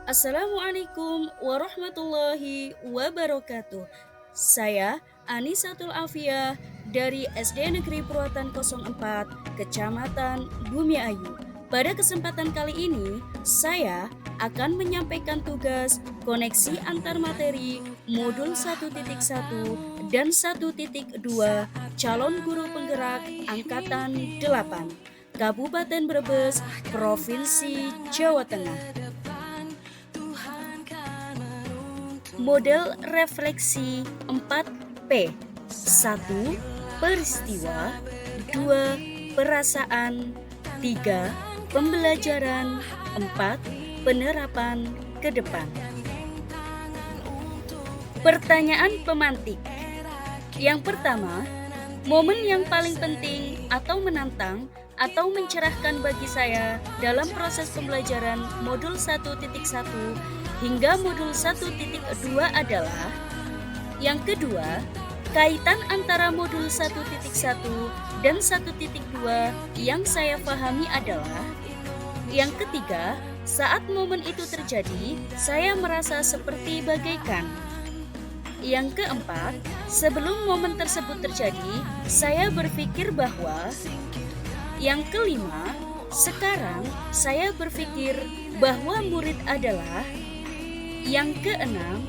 Assalamualaikum warahmatullahi wabarakatuh. Saya Anisatul Afia dari SD Negeri Purwatan 04, Kecamatan Bumiayu. Pada kesempatan kali ini, saya akan menyampaikan tugas koneksi antar materi modul 1.1 dan 1.2 calon guru penggerak angkatan 8 Kabupaten Brebes, Provinsi Jawa Tengah. Model refleksi 4P. 1. Peristiwa. 2. Perasaan. 3. Pembelajaran. 4. Penerapan ke depan. Pertanyaan pemantik. Yang pertama, momen yang paling penting atau menantang atau mencerahkan bagi saya dalam proses pembelajaran modul 1.1 hingga modul 1.2 adalah yang kedua, kaitan antara modul 1.1 dan 1.2 yang saya pahami adalah yang ketiga, saat momen itu terjadi, saya merasa seperti bagaikan. Yang keempat, sebelum momen tersebut terjadi, saya berpikir bahwa yang kelima, sekarang saya berpikir bahwa murid adalah yang keenam,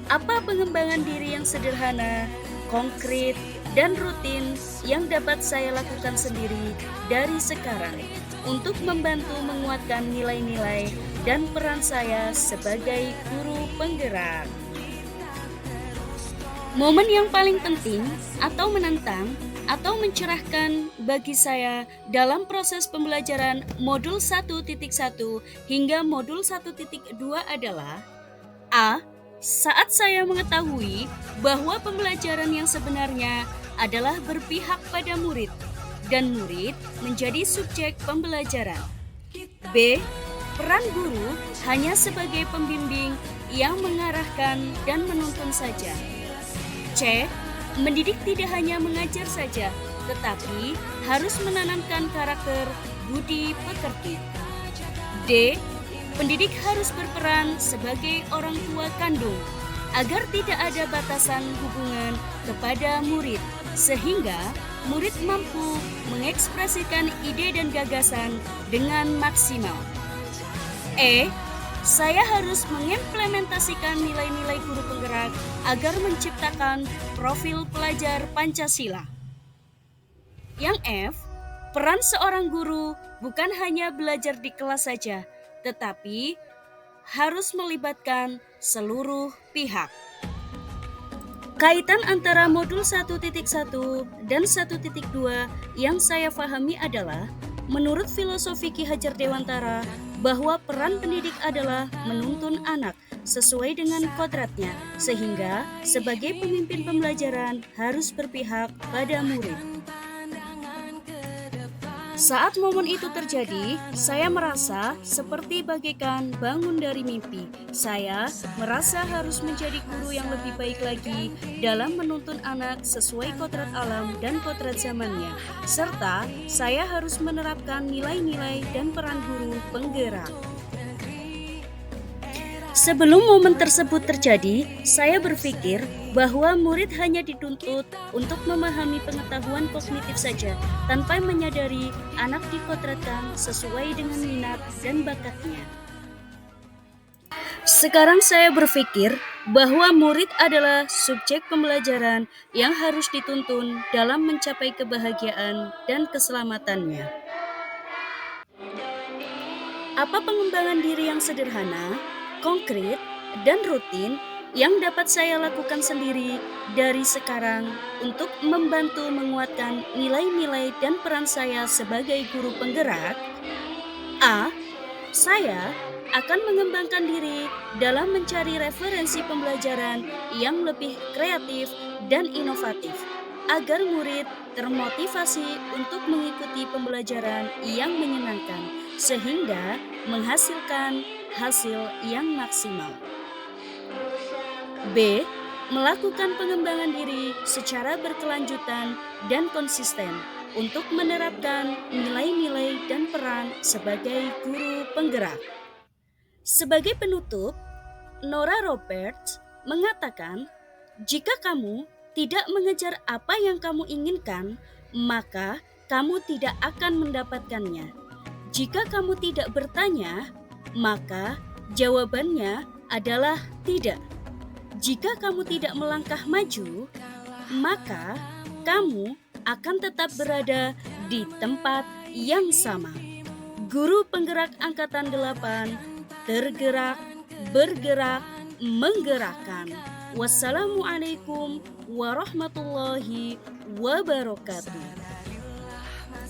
apa pengembangan diri yang sederhana, konkret, dan rutin yang dapat saya lakukan sendiri dari sekarang untuk membantu menguatkan nilai-nilai dan peran saya sebagai guru penggerak. Momen yang paling penting atau menantang atau mencerahkan bagi saya dalam proses pembelajaran modul 1.1 hingga modul 1.2 adalah A. Saat saya mengetahui bahwa pembelajaran yang sebenarnya adalah berpihak pada murid dan murid menjadi subjek pembelajaran. B. Peran guru hanya sebagai pembimbing yang mengarahkan dan menuntun saja. C. Mendidik tidak hanya mengajar saja, tetapi harus menanamkan karakter budi pekerti. D. Pendidik harus berperan sebagai orang tua kandung agar tidak ada batasan hubungan kepada murid, sehingga murid mampu mengekspresikan ide dan gagasan dengan maksimal. E. Saya harus mengimplementasikan nilai-nilai guru penggerak agar menciptakan profil pelajar Pancasila. Yang F, peran seorang guru bukan hanya belajar di kelas saja, tetapi harus melibatkan seluruh pihak. Kaitan antara modul 1.1 dan 1.2 yang saya pahami adalah, menurut filosofi Ki Hajar Dewantara, bahwa peran pendidik adalah menuntun anak sesuai dengan kodratnya, sehingga sebagai pemimpin pembelajaran harus berpihak pada murid. Saat momen itu terjadi, saya merasa seperti bagaikan bangun dari mimpi. Saya merasa harus menjadi guru yang lebih baik lagi dalam menuntun anak sesuai kodrat alam dan kodrat zamannya, serta saya harus menerapkan nilai-nilai dan peran guru penggerak. Sebelum momen tersebut terjadi, saya berpikir bahwa murid hanya dituntut untuk memahami pengetahuan kognitif saja, tanpa menyadari anak dikodratkan sesuai dengan minat dan bakatnya. Sekarang saya berpikir bahwa murid adalah subjek pembelajaran yang harus dituntun dalam mencapai kebahagiaan dan keselamatannya. Apa pengembangan diri yang sederhana, konkret, dan rutin yang dapat saya lakukan sendiri dari sekarang untuk membantu menguatkan nilai-nilai dan peran saya sebagai guru penggerak? A. Saya akan mengembangkan diri dalam mencari referensi pembelajaran yang lebih kreatif dan inovatif, agar murid termotivasi untuk mengikuti pembelajaran yang menyenangkan, sehingga menghasilkan hasil yang maksimal. B. Melakukan pengembangan diri secara berkelanjutan dan konsisten untuk menerapkan nilai-nilai dan peran sebagai guru penggerak. Sebagai penutup, Nora Roberts mengatakan, jika kamu tidak mengejar apa yang kamu inginkan, maka kamu tidak akan mendapatkannya. Jika kamu tidak bertanya, maka jawabannya adalah tidak. Jika kamu tidak melangkah maju, maka kamu akan tetap berada di tempat yang sama. Guru penggerak angkatan 8, tergerak, bergerak, menggerakkan. Wassalamualaikum warahmatullahi wabarakatuh.